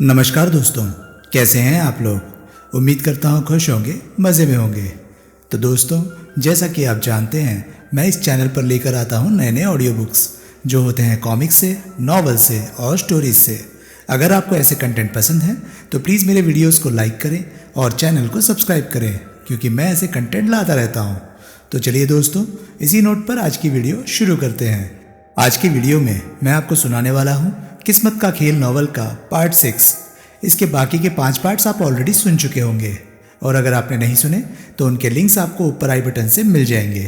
नमस्कार दोस्तों, कैसे हैं आप लोग। उम्मीद करता हूँ खुश होंगे, मज़े में होंगे। तो दोस्तों, जैसा कि आप जानते हैं, मैं इस चैनल पर लेकर आता हूँ नए नए ऑडियो बुक्स जो होते हैं कॉमिक्स से, नॉवल से और स्टोरीज से। अगर आपको ऐसे कंटेंट पसंद है तो प्लीज़ मेरे वीडियोस को लाइक करें और चैनल को सब्सक्राइब करें, क्योंकि मैं ऐसे कंटेंट लाता रहता हूँ। तो चलिए दोस्तों, इसी नोट पर आज की वीडियो शुरू करते हैं। आज की वीडियो में मैं आपको सुनाने वाला हूँ किस्मत का खेल नॉवल का पार्ट 6। इसके बाकी के 5 पार्ट्स आप ऑलरेडी सुन चुके होंगे, और अगर आपने नहीं सुने तो उनके लिंक्स आपको ऊपर आई बटन से मिल जाएंगे।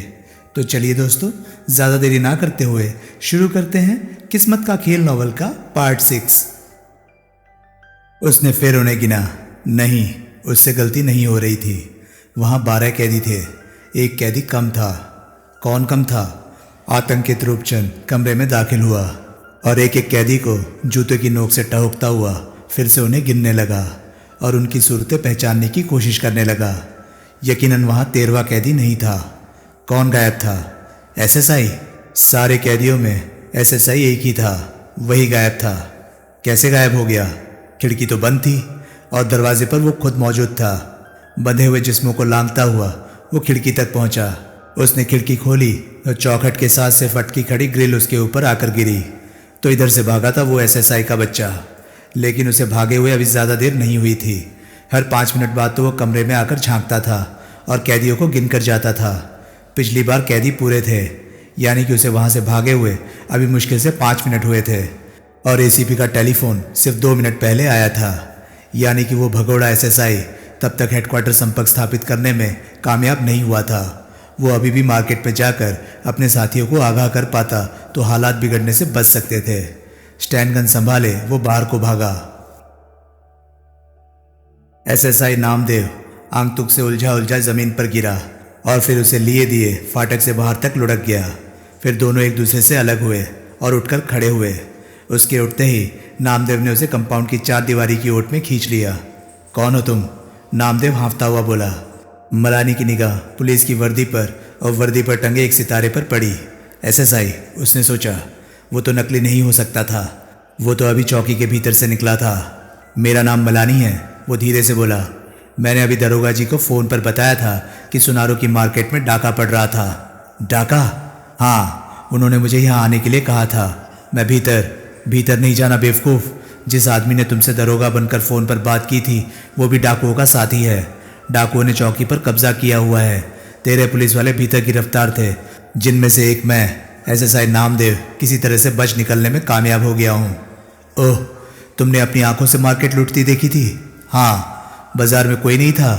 तो चलिए दोस्तों, ज़्यादा देरी ना करते हुए शुरू करते हैं किस्मत का खेल नॉवल का पार्ट 6। उसने फिर उन्हें गिना। नहीं, उससे गलती नहीं हो रही थी। वहाँ 12 कैदी थे, एक कैदी कम था। कौन कम था? आतंकित रूपचंद कमरे में दाखिल हुआ और एक एक कैदी को जूते की नोक से टहुकता हुआ फिर से उन्हें गिनने लगा और उनकी सूरतें पहचानने की कोशिश करने लगा। यकीनन वहाँ 13वां कैदी नहीं था। कौन गायब था? एसएसआई। सारे कैदियों में एसएसआई एक ही था, वही गायब था। कैसे गायब हो गया? खिड़की तो बंद थी और दरवाजे पर वो खुद मौजूद था। बंधे हुए जिस्मों को लांघता हुआ वो खिड़की तक पहुंचा। उसने खिड़की खोली तो चौखट के साथ से फटकी खड़ी ग्रिल उसके ऊपर आकर गिरी। तो इधर से भागा था वो एसएसआई का बच्चा, लेकिन उसे भागे हुए अभी ज़्यादा देर नहीं हुई थी। हर 5 मिनट बाद तो वो कमरे में आकर झांकता था और कैदियों को गिन कर जाता था। पिछली बार कैदी पूरे थे, यानी कि उसे वहाँ से भागे हुए अभी मुश्किल से 5 मिनट हुए थे, और एसीपी का टेलीफोन सिर्फ 2 मिनट पहले आया था। यानी कि वो भगोड़ा एसएसआई तब तक हेडक्वार्टर संपर्क स्थापित करने में कामयाब नहीं हुआ था। वो अभी भी मार्केट में जाकर अपने साथियों को आगाह कर पाता तो हालात बिगड़ने से बच सकते थे। स्टैंड गन संभाले वो बाहर को भागा। एसएसआई नामदेव आंगतुक से उलझा उलझा जमीन पर गिरा और फिर उसे लिए दिए फाटक से बाहर तक लुढ़क गया। फिर दोनों एक दूसरे से अलग हुए और उठकर खड़े हुए। उसके उठते ही नामदेव ने उसे कंपाउंड की 4 दीवारी की ओट में खींच लिया। कौन हो तुम? नामदेव हाँफता हुआ बोला। मलानी की निगाह पुलिस की वर्दी पर और वर्दी पर टंगे एक सितारे पर पड़ी। एसएसआई, उसने सोचा, वो तो नकली नहीं हो सकता था, वो तो अभी चौकी के भीतर से निकला था। मेरा नाम मलानी है, वो धीरे से बोला। मैंने अभी दरोगा जी को फ़ोन पर बताया था कि सुनारो की मार्केट में डाका पड़ रहा था। डाका? हाँ, उन्होंने मुझे यहाँ आने के लिए कहा था। मैं भीतर नहीं जाना बेवकूफ़। जिस आदमी ने तुमसे दरोगा बनकर फ़ोन पर बात की थी वो भी डाकुओं का साथी है। डाकुओं ने चौकी पर कब्जा किया हुआ है। तेरे पुलिस वाले भीतर गिरफ्तार थे, जिनमें से एक मैं एसएसआई नामदेव किसी तरह से बच निकलने में कामयाब हो गया हूँ। ओह, तुमने अपनी आंखों से मार्केट लूटती देखी थी? हाँ। बाजार में कोई नहीं था?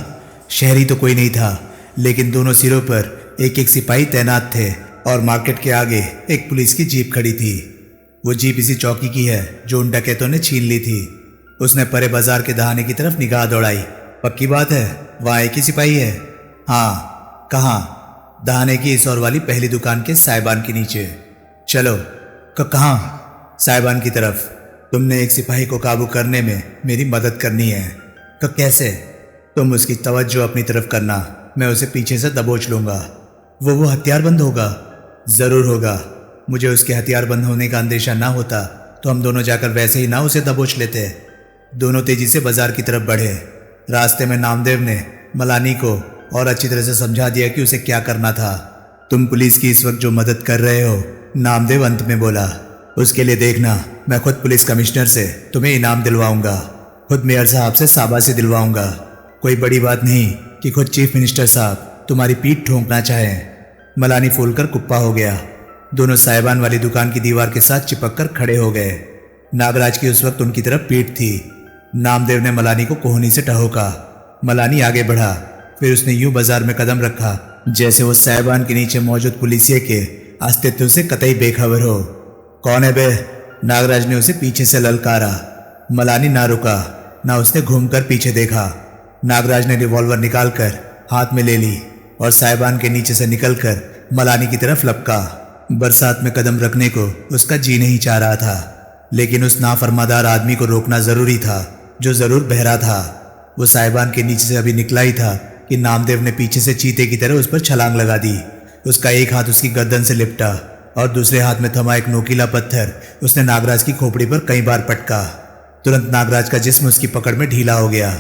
शहरी तो कोई नहीं था, लेकिन दोनों सिरों पर एक एक सिपाही तैनात थे और मार्केट के आगे एक पुलिस की जीप खड़ी थी। वो जीप इसी चौकी की है जो उन डकैतों ने छीन ली थी। उसने परे बाजार के दहाने की तरफ निगाह दौड़ाई। पक्की बात है, वहाँ एक ही सिपाही है? हाँ। कहाँ? दहाने की इस और वाली पहली दुकान के साइबान के नीचे। चलो। कहाँ? साइबान की तरफ। तुमने एक सिपाही को काबू करने में मेरी मदद करनी है। कैसे? तुम उसकी तवज्जो अपनी तरफ करना, मैं उसे पीछे से दबोच लूंगा। वो हथियारबंद होगा? जरूर होगा। मुझे उसके हथियारबंद होने का अंदेशा ना होता तो हम दोनों जाकर वैसे ही ना उसे दबोच लेते। दोनों तेजी से बाजार की तरफ बढ़े। रास्ते में नामदेव ने मलानी को और अच्छी तरह से समझा दिया कि उसे क्या करना था। तुम पुलिस की इस वक्त जो मदद कर रहे हो, नामदेव अंत में बोला, उसके लिए देखना, मैं खुद पुलिस कमिश्नर से तुम्हें इनाम दिलवाऊंगा, खुद मेयर साहब से शाबाशी दिलवाऊंगा। कोई बड़ी बात नहीं कि खुद चीफ मिनिस्टर साहब तुम्हारी पीठ ठोंकना चाहें। मलानी फूलकर कुप्पा हो गया। दोनों साइबान वाली दुकान की दीवार के साथ चिपक कर खड़े हो गए। नागराज की उस वक्त उनकी तरफ पीठ थी। नामदेव ने मलानी को कोहनी से टहोका। मलानी आगे बढ़ा, फिर उसने यूं बाजार में कदम रखा जैसे वो साइबान के नीचे मौजूद पुलिसिये के अस्तित्व से कतई बेखबर हो। कौन है बे? नागराज ने उसे पीछे से ललकारा। मलानी ना रुका, ना उसने घूमकर पीछे देखा। नागराज ने रिवॉल्वर निकालकर हाथ में ले ली और साइबान के नीचे से निकलकर मलानी की तरफ लपका। बरसात में कदम रखने को उसका जी नहीं चाह रहा था, लेकिन उस नाफरमादार आदमी को रोकना जरूरी था जो जरूर बहरा था। वो साइबान के नीचे से अभी निकला ही था कि नामदेव ने पीछे से चीते की तरह उस पर छलांग लगा दी। उसका एक हाथ उसकी गर्दन से लिपटा और दूसरे हाथ में थमा एक नोकीला पत्थर उसने नागराज की खोपड़ी पर कई बार पटका। तुरंत नागराज का जिस्म उसकी पकड़ में ढीला हो गया।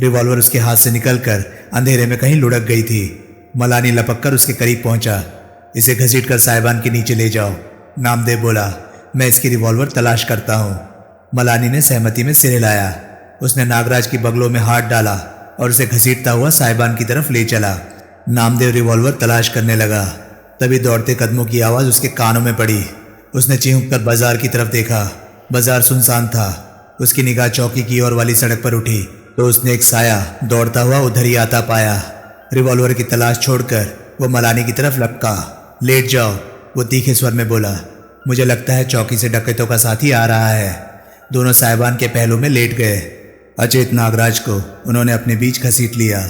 रिवॉल्वर उसके हाथ से निकलकर अंधेरे में कहीं लुढ़क गई थी। मलानी लपक कर उसके करीब पहुंचा। इसे घसीटकर साहिबान के नीचे ले जाओ, नामदेव बोला। मैं इसकी रिवॉल्वर तलाश करता हूं। मलानी ने सहमति में सिर हिलाया। उसने नागराज की बगलों में हाथ डाला और उसे घसीटता हुआ साहिबान की तरफ ले चला। नामदेव रिवॉल्वर तलाश करने लगा। तभी दौड़ते कदमों की आवाज उसके कानों में पड़ी। उसने चीख कर बाजार की तरफ देखा। बाजार सुनसान था। उसकी निगाह चौकी की ओर वाली सड़क पर उठी तो उसने एक साया दौड़ता हुआ उधर ही आता पाया। रिवॉल्वर की तलाश छोड़कर वो मलानी की तरफ लपका। लेट जाओ, वो तीखे स्वर में बोला। मुझे लगता है चौकी से डकैतों का साथी आ रहा है। दोनों साहिबान के पहलू में लेट गए। अचेत नागराज को उन्होंने अपने बीच घसीट लिया।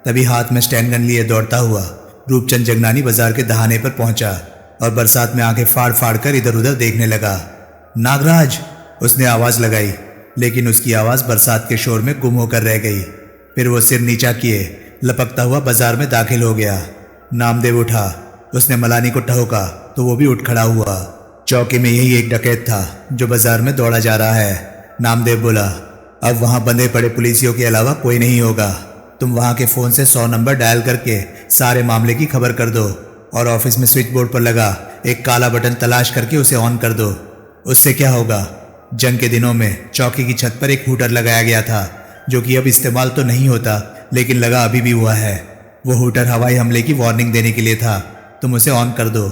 तभी हाथ में स्टैंड गन लिए दौड़ता हुआ रूपचंद जगनानी बाजार के दहाने पर पहुंचा और बरसात में आंखें फाड़ फाड़ कर इधर उधर देखने लगा। नागराज, उसने आवाज लगाई, लेकिन उसकी आवाज बरसात के शोर में गुम होकर रह गई। फिर वो सिर नीचा किए लपकता हुआ बाजार में दाखिल हो गया। नामदेव उठा। उसने मलानी को ठोका तो वो भी उठ खड़ा हुआ। चौकी में यही एक डकैत था जो बाजार में दौड़ा जा रहा है, नामदेव बोला। अब वहां बंधे पड़े पुलिसियों के अलावा कोई नहीं होगा। तुम वहां के फोन से 100 नंबर डायल करके सारे मामले की खबर कर दो और ऑफिस में स्विच बोर्ड पर लगा एक काला बटन तलाश करके उसे ऑन कर दो। उससे क्या होगा? जंग के दिनों में चौकी की छत पर एक हूटर लगाया गया था जो कि अब इस्तेमाल तो नहीं होता, लेकिन लगा अभी भी हुआ है। वो हूटर हवाई हमले की वार्निंग देने के लिए था। तुम उसे ऑन कर दो।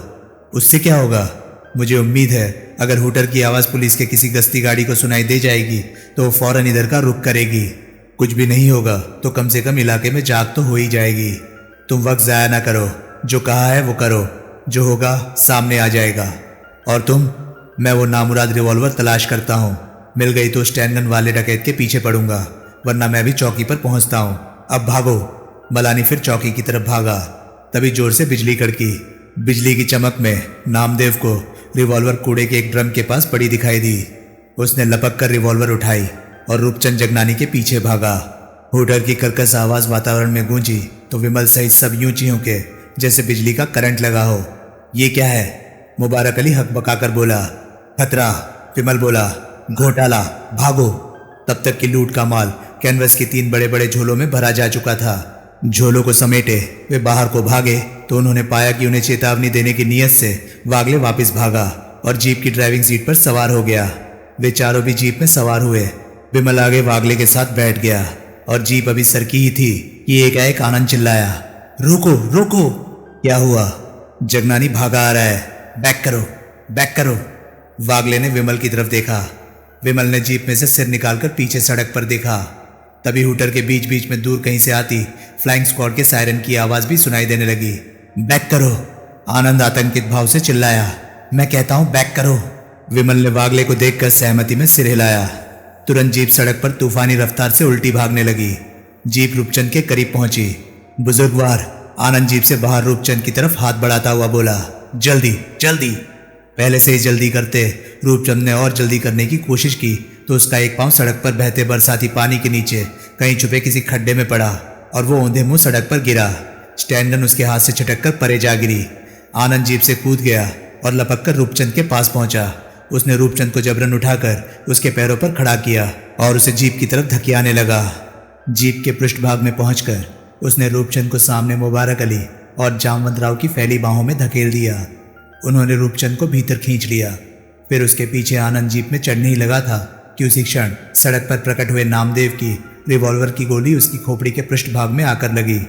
उससे क्या होगा? मुझे उम्मीद है अगर हूटर की आवाज़ पुलिस के किसी गश्ती गाड़ी को सुनाई दे जाएगी तो वो फौरन इधर का रुख करेगी। कुछ भी नहीं होगा तो कम से कम इलाके में जाग तो हो ही जाएगी। तुम वक्त ज़ाया ना करो, जो कहा है वो करो, जो होगा सामने आ जाएगा। और तुम? मैं वो नामुराद रिवॉल्वर तलाश करता हूँ। मिल गई तो स्टैंड गन वाले डकैत के पीछे पड़ूंगा, वरना मैं भी चौकी पर पहुँचता हूँ। अब भागो। मलानी फिर चौकी की तरफ भागा। तभी जोर से बिजली कड़की। बिजली की चमक में नामदेव को रिवॉल्वर कूड़े के एक ड्रम के पास पड़ी दिखाई दी। उसने लपक कर रिवॉल्वर उठाई और रूपचंद जगनानी के पीछे भागा। हूटर की कर्कश आवाज वातावरण में गूंजी तो विमल सहित सब यूं चिंके जैसे बिजली का करंट लगा हो। ये क्या है? मुबारक अली हक बकाकर बोला। खतरा, विमल बोला। घोटाला, भागो। तब तक की लूट का माल कैनवस के 3 बड़े बड़े झोलों में भरा जा चुका था। झोलों को समेटे वे बाहर को भागे तो उन्होंने पाया कि उन्हें चेतावनी देने की नीयत से वागले वापस भागा और जीप की ड्राइविंग सीट पर सवार हो गया। वे चारों भी जीप में सवार हुए। विमल आगे वागले के साथ बैठ गया और जीप अभी सरकी ही थी कि एकाएक आनंद चिल्लाया, रोको रोको। क्या हुआ? जगनानी भागा आ रहा है, बैक करो बैक करो। वागले ने विमल की तरफ देखा। विमल ने जीप में से सिर निकालकर पीछे सड़क पर देखा। तभी हूटर के बीच बीच में दूर कहीं से आती फ्लाइंग स्क्वाड के सायरन की आवाज भी सुनाई देने लगी। बैक करो, आनंद आतंकित भाव से चिल्लाया। मैं कहता हूं बैक करो। विमल ने वागले को देखकर सहमति में सिर हिलाया। तुरंत जीप सड़क पर तूफानी रफ्तार से उल्टी भागने लगी। जीप रूपचंद के करीब पहुंची। बुजुर्गवार, आनंद जीप से बाहर रूपचंद की तरफ हाथ बढ़ाता हुआ बोला, जल्दी जल्दी। पहले से ही जल्दी करते रूपचंद ने और जल्दी करने की कोशिश की तो उसका एक पांव सड़क पर बहते बरसाती पानी के नीचे कहीं छुपे किसी खड्डे में पड़ा और वो औंधे मुंह सड़क पर गिरा। स्टैंड गन उसके हाथ से छिटक कर परे जा गिरी। आनंद जीप से कूद गया और लपक कर रूपचंद के पास पहुंचा। उसने रूपचंद को जबरन उठाकर उसके पैरों पर खड़ा किया और उसे जीप की तरफ धकियाने लगा। जीप के पृष्ठभाग में पहुंचकर उसने रूपचंद को सामने मुबारक अली और जामवंत राव की फैली बाहों में धकेल दिया। उन्होंने रूपचंद को भीतर खींच लिया। फिर उसके पीछे आनंद जीप में चढ़ने ही लगा था कि उसी क्षण सड़क पर प्रकट हुए नामदेव की रिवॉल्वर की गोली उसकी खोपड़ी के पृष्ठभाग में आकर लगी।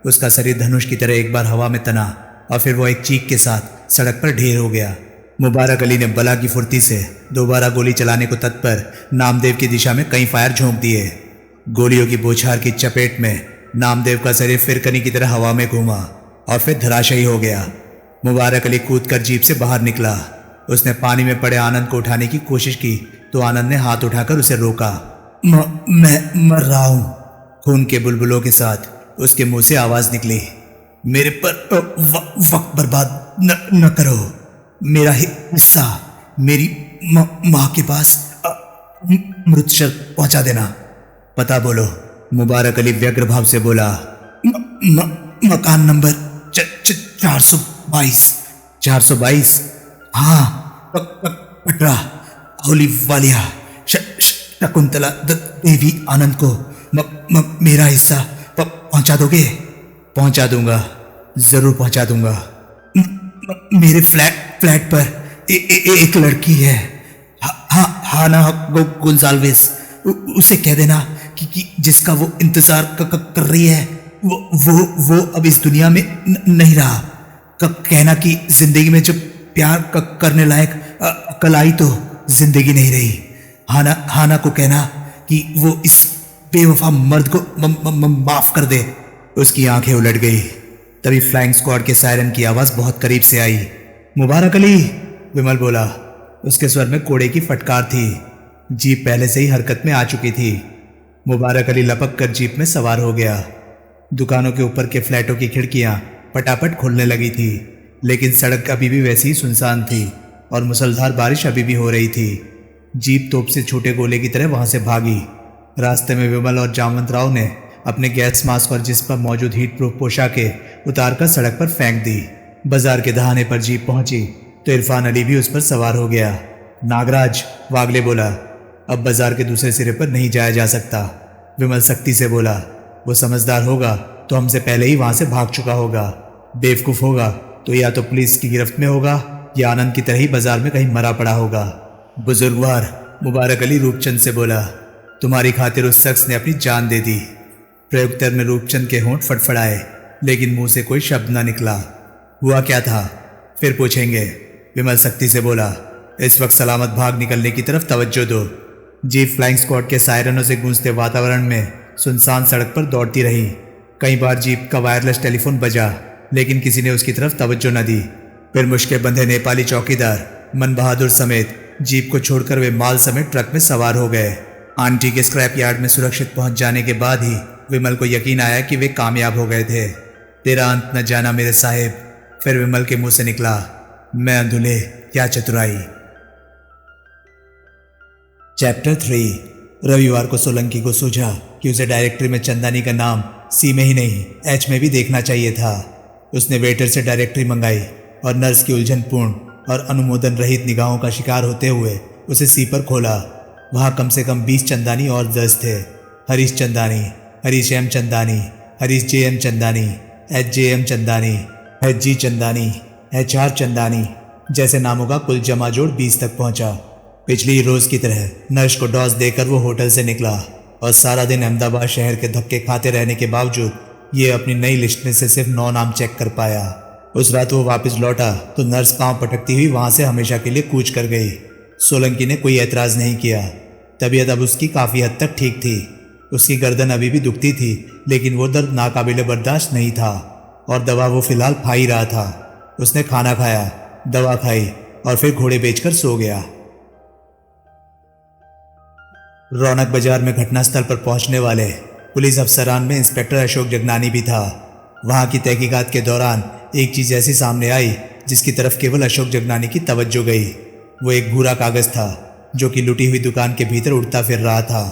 उसका शरीर धनुष की तरह एक बार हवा में तना और फिर वो एक चीख के साथ सड़क पर ढेर हो गया। मुबारक अली ने बला की फुर्ती से दोबारा गोली चलाने को तत्पर नामदेव की दिशा में कई फायर झोंक दिए। गोलियों की बौछार की चपेट में नामदेव का शरीर फिरकनी की तरह हवा में घूमा और फिर धराशायी हो गया। मुबारक अली कूदकर जीप से बाहर निकला। उसने पानी में पड़े आनंद को उठाने की कोशिश की तो आनंद ने हाथ उठाकर उसे रोका। मैं मर रहा हूं। खून के बुलबुलों के साथ उसके मुंह से आवाज निकली, मेरे पर वक्त बर्बाद न करो। मेरा हिस्सा मेरी माँ के पास मृत शव पहुंचा देना। पता बोलो। मुबारक अली व्यग्र भाव से बोला। मकान नंबर 422। 422? हाँ, पटरा, ओलिव वालिया, शकुंतला देवी आनंद को मेरा हिस्सा पहुंचा दोगे? पहुंचा दूंगा, जरूर पहुंचा दूंगा। मेरे फ्लैट पर एक लड़की है, हाना गोंजाल्वेस। उसे कह देना कि जिसका वो इंतजार कर रही है वो अब इस दुनिया में नहीं रहा। कहना कि जिंदगी में जब प्यार करने लायक अकल आई तो जिंदगी नहीं रही। हाना को कहना कि वो इस बेवफा मर्द को माफ कर दे। उसकी आंखें उलट गई। तभी फ्लाइंग स्क्वाड के सायरन की आवाज बहुत करीब से आई। मुबारक अली, विमल बोला। उसके स्वर में कोड़े की फटकार थी। जीप पहले से ही हरकत में आ चुकी थी। मुबारक अली लपक कर जीप में सवार हो गया। दुकानों के ऊपर के फ्लैटों की खिड़कियां पटापट खुलने लगी थी, लेकिन सड़क अभी भी वैसी ही सुनसान थी और मूसलाधार बारिश अभी भी हो रही थी। जीप तोप से छोटे गोले की तरह वहां से भागी। रास्ते में विमल और जामवंत राव ने अपने गैस मास्क और जिस पर मौजूद हीट प्रूफ पोशाकें उतारकर सड़क पर फेंक दी। बाजार के दहाने पर जीप पहुंची तो इरफान अली भी उस पर सवार हो गया। नागराज, वागले बोला, अब बाजार के दूसरे सिरे पर नहीं जाया जा सकता। विमल सख्ती से बोला, वो समझदार होगा तो हमसे पहले ही वहां से भाग चुका होगा। बेवकूफ होगा तो या तो पुलिस की गिरफ्त में होगा या आनंद की तरह ही बाजार में कहीं मरा पड़ा होगा। बुजुर्गवार, मुबारक अली रूपचंद से बोला, तुम्हारी खातिर उस शख्स ने अपनी जान दे दी। प्रयोगतर में रूपचंद के होंठ फड़फड़ाए, लेकिन मुंह से कोई शब्द न निकला। हुआ क्या था फिर पूछेंगे, विमल सख्ती से बोला। इस वक्त सलामत भाग निकलने की तरफ तवज्जो दो। जीप फ्लाइंग स्क्वाड के सायरनों से गूंजते वातावरण में सुनसान सड़क पर दौड़ती रही। कई बार जीप का वायरलेस टेलीफोन बजा, लेकिन किसी ने उसकी तरफ तवज्जो न दी। फिर मुश्के बंधे नेपाली चौकीदार मन बहादुर समेत जीप को छोड़कर वे माल समेत ट्रक में सवार हो गए। आंटी के स्क्रैप यार्ड में सुरक्षित पहुंच जाने के बाद ही विमल को यकीन आया कि वे कामयाब हो गए थे। तेरा अंत न जाना मेरे साहिब, फिर विमल के मुंह से निकला, मैं अंधुले क्या चतुराई। चैप्टर 3। रविवार को सोलंकी को सूझा कि उसे डायरेक्टरी में चंदानी का नाम सी में ही नहीं एच में भी देखना चाहिए था। उसने वेटर से डायरेक्टरी मंगाई और नर्स की उलझनपूर्ण और अनुमोदन रहित निगाहों का शिकार होते हुए उसे सी पर खोला। वहाँ कम से कम 20 चंदानी और दर्ज थे। Harish Chandani, Harish M Chandani, Harish J M Chandani, H J M Chandani, H G Chandani, H R Chandani जैसे नामों का कुल जमा जोड़ 20 तक पहुंचा। पिछली रोज की तरह नर्स को डॉस देकर वो होटल से निकला और सारा दिन अहमदाबाद शहर के धक्के खाते रहने के बावजूद ये अपनी नई लिस्ट में से सिर्फ 9 नाम चेक कर पाया। उस रात वो वापस लौटा तो नर्स पांव पटकती हुई वहां से हमेशा के लिए कूच कर गई। सोलंकी ने कोई ऐतराज नहीं किया। तबीयत अब उसकी काफी हद तक ठीक थी। उसकी गर्दन अभी भी दुखती थी, लेकिन वो दर्द नाकाबिले बर्दाश्त नहीं था और दवा वो फिलहाल खा ही रहा था। उसने खाना खाया, दवा खाई और फिर घोड़े बेचकर सो गया। रौनक बाजार में घटनास्थल पर पहुंचने वाले पुलिस अफसरान में इंस्पेक्टर अशोक जगनानी भी था। वहां की तहकीकात के दौरान एक चीज ऐसी सामने आई जिसकी तरफ केवल अशोक जगनानी की तवज्जो गई। वो एक भूरा कागज था जो कि लुटी हुई दुकान के भीतर उड़ता फिर रहा था।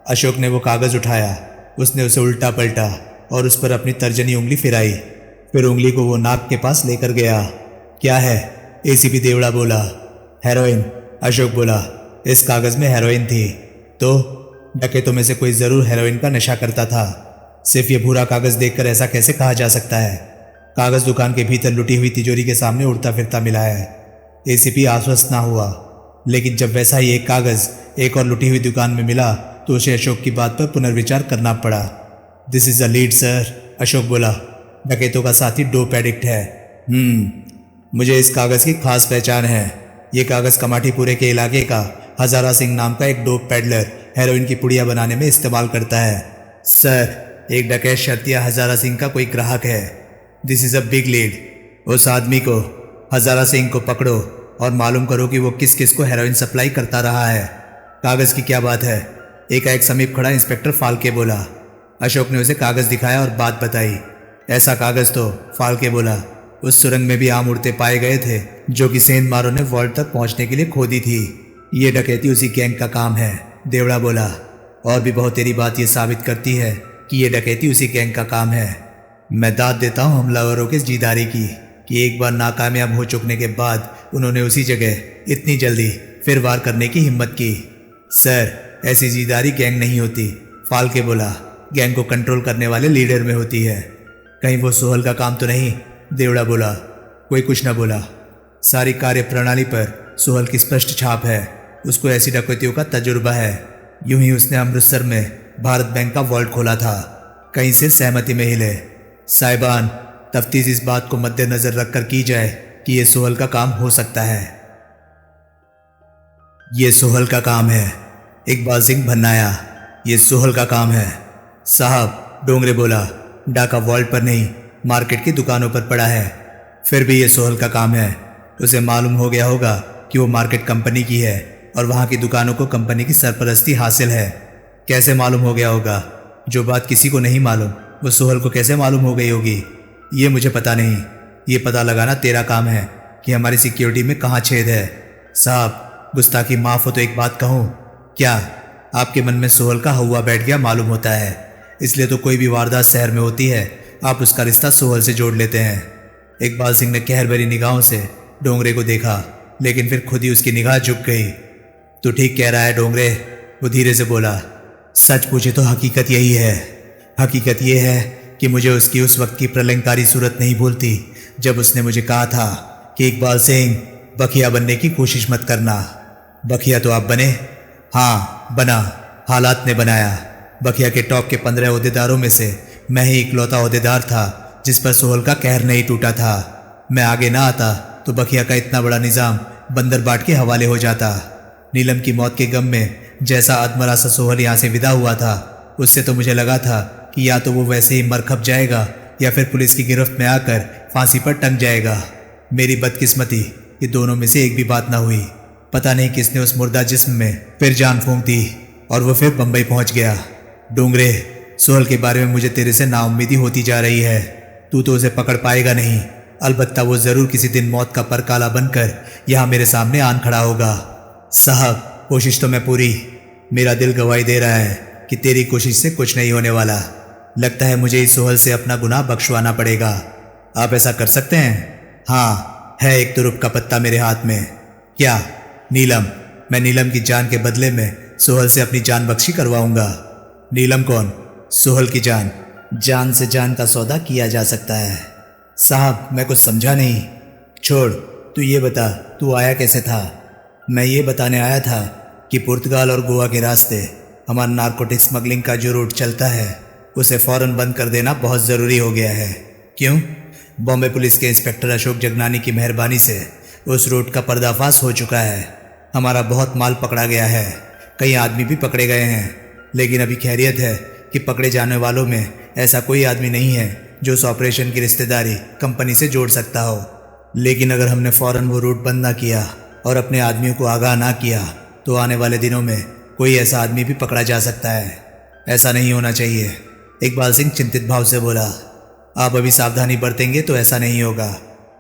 अशोक ने वो कागज उठाया, उसने उसे उल्टा पलटा और उस पर अपनी तर्जनी उंगली फिराई। फिर उंगली को वो नाक के पास लेकर गया। क्या है? एसीपी देवड़ा बोला। हेरोइन, अशोक बोला। इस कागज में हेरोइन थी। तो डकैतों में से कोई जरूर हेरोइन का नशा करता था। सिर्फ ये भूरा कागज देखकर ऐसा कैसे कहा जा सकता है? कागज दुकान के भीतर लुटी हुई तिजोरी के सामने उड़ता फिरता मिला है। एसीपी आश्वस्त ना हुआ, लेकिन जब वैसा ही एक कागज एक और लुटी हुई दुकान में मिला तो उसे अशोक की बात पर पुनर्विचार करना पड़ा। This is a lead sir, Ashok बोला। डकैतों का साथी डोप एडिक्ट है। मुझे इस कागज की खास पहचान है। ये कागज कमाटीपुरे के इलाके का हजारा सिंह नाम का एक डोप पेडलर हेरोइन की पुड़िया बनाने में इस्तेमाल करता है। सर, एक डकैत शर्तिया हजारा सिंह का कोई ग्राहक है। This is a big lead. उस आदमी को, हजारा सिंह को पकड़ो और मालूम करो कि वो किस किस को हेरोइन सप्लाई करता रहा है। कागज की क्या बात है? एकाएक समीप खड़ा इंस्पेक्टर फाल्के बोला। अशोक ने उसे कागज दिखाया और बात बताई। ऐसा कागज तो, फाल्के बोला, उस सुरंग में भी आम उड़ते पाए गए थे जो कि सेंध मारो ने वॉल्ट तक पहुंचने के लिए खोदी थी। ये डकैती उसी गैंग का काम है, देवड़ा बोला। और भी बहुत तेरी बात ये साबित करती है कि ये डकैती उसी गैंग का काम है। मैं दाद देता हूँ हमलावरों के जीदारी की कि एक बार नाकामयाब हो चुकने के बाद उन्होंने उसी जगह इतनी जल्दी फिर वार करने की हिम्मत की। सर, ऐसी जीदारी गैंग नहीं होती, फाल्के बोला। गैंग को कंट्रोल करने वाले लीडर में होती है। कहीं वो सोहल का काम तो नहीं? देवड़ा बोला। कोई कुछ न बोला। सारी कार्य प्रणाली पर सोहल की स्पष्ट छाप है। उसको ऐसी डकैतियों का तजुर्बा है। यूं ही उसने अमृतसर में भारत बैंक का वॉल्ट खोला था। कहीं से सहमति में हिले। साहिबान, तफ्तीश इस बात को मद्देनजर रखकर की जाए कि यह सोहल का काम हो सकता है। ये सोहल का काम है, इकबाल सिंह भन्नाया। ये सोहल का काम है साहब, डोंगरे बोला। डाका वॉल्ट पर नहीं, मार्केट की दुकानों पर पड़ा है। फिर भी ये सोहल का काम है। उसे मालूम हो गया होगा कि वो मार्केट कंपनी की है और वहाँ की दुकानों को कंपनी की सरपरस्ती हासिल है। कैसे मालूम हो गया होगा? जो बात किसी को नहीं मालूम वो सोहल को कैसे मालूम हो गई होगी? ये मुझे पता नहीं। ये पता लगाना तेरा काम है कि हमारी सिक्योरिटी में कहाँ छेद है। साहब, गुस्ताखी माफ़ हो तो एक बात कहूँ क्या? आपके मन में सोहल का हवा बैठ गया मालूम होता है, इसलिए तो कोई भी वारदात शहर में होती है आप उसका रिश्ता सोहल से जोड़ लेते हैं। इकबाल सिंह ने कहर भरी निगाहों से डोंगरे को देखा, लेकिन फिर खुद ही उसकी निगाह झुक गई। तू ठीक कह रहा है डोंगरे, वो धीरे से बोला। सच पूछे तो हकीकत यही है। हकीकत यह है कि मुझे उसकी उस वक्त की प्रलंकारी सूरत नहीं भूलती जब उसने मुझे कहा था कि इकबाल सिंह, बखिया बनने की कोशिश मत करना। बखिया तो आप बने? हाँ बना, हालात ने बनाया। बखिया के टॉप के 15 ओहदेदारों में से मैं ही इकलौता ओहदेदार था जिस पर सोहल का कहर नहीं टूटा था। मैं आगे ना आता तो बखिया का इतना बड़ा निजाम बंदर बाट के हवाले हो जाता। नीलम की मौत के गम में जैसा अधमरा सा सोहल यहाँ से विदा हुआ था, उससे तो मुझे लगा था कि या तो वो वैसे ही मर खप जाएगा या फिर पुलिस की गिरफ्त में आकर फांसी पर टंग जाएगा। मेरी बदकिस्मती कि दोनों में से एक भी बात ना हुई। पता नहीं किसने उस मुर्दा जिस्म में फिर जान फूंक दी और वो फिर बंबई पहुंच गया। डोंगरे, सोहल के बारे में मुझे तेरे से नाउम्मीदी होती जा रही है। तू तो उसे पकड़ पाएगा नहीं, अलबत्ता वो जरूर किसी दिन मौत का परकाला बनकर यहाँ मेरे सामने आन खड़ा होगा। साहब, कोशिश तो मैं पूरी। मेरा दिल गवाही दे रहा है कि तेरी कोशिश से कुछ नहीं होने वाला। लगता है मुझे इस सोहल से अपना गुनाह बख्शवाना पड़ेगा। आप ऐसा कर सकते हैं? हाँ, है एक तुरुप का पत्ता मेरे हाथ में। क्या? नीलम। मैं नीलम की जान के बदले में सोहल से अपनी जान बख्शी करवाऊंगा। नीलम कौन? सोहल की जान। जान से जान का सौदा किया जा सकता है। साहब, मैं कुछ समझा नहीं। छोड़, तू ये बता, तू आया कैसे था? मैं ये बताने आया था कि पुर्तगाल और गोवा के रास्ते हमारा नारकोटिक स्मगलिंग का जो रूट चलता है उसे फौरन बंद कर देना बहुत ज़रूरी हो गया है। क्यों? बॉम्बे पुलिस के इंस्पेक्टर अशोक जगनानी की मेहरबानी से उस रूट का पर्दाफाश हो चुका है। हमारा बहुत माल पकड़ा गया है, कई आदमी भी पकड़े गए हैं, लेकिन अभी खैरियत है कि पकड़े जाने वालों में ऐसा कोई आदमी नहीं है जो उस ऑपरेशन की रिश्तेदारी कंपनी से जोड़ सकता हो। लेकिन अगर हमने फ़ौरन वो रूट बंद ना किया और अपने आदमियों को आगाह ना किया तो आने वाले दिनों में कोई ऐसा आदमी भी पकड़ा जा सकता है। ऐसा नहीं होना चाहिए। इकबाल सिंह चिंतित भाव से बोला। आप अभी सावधानी बरतेंगे तो ऐसा नहीं होगा।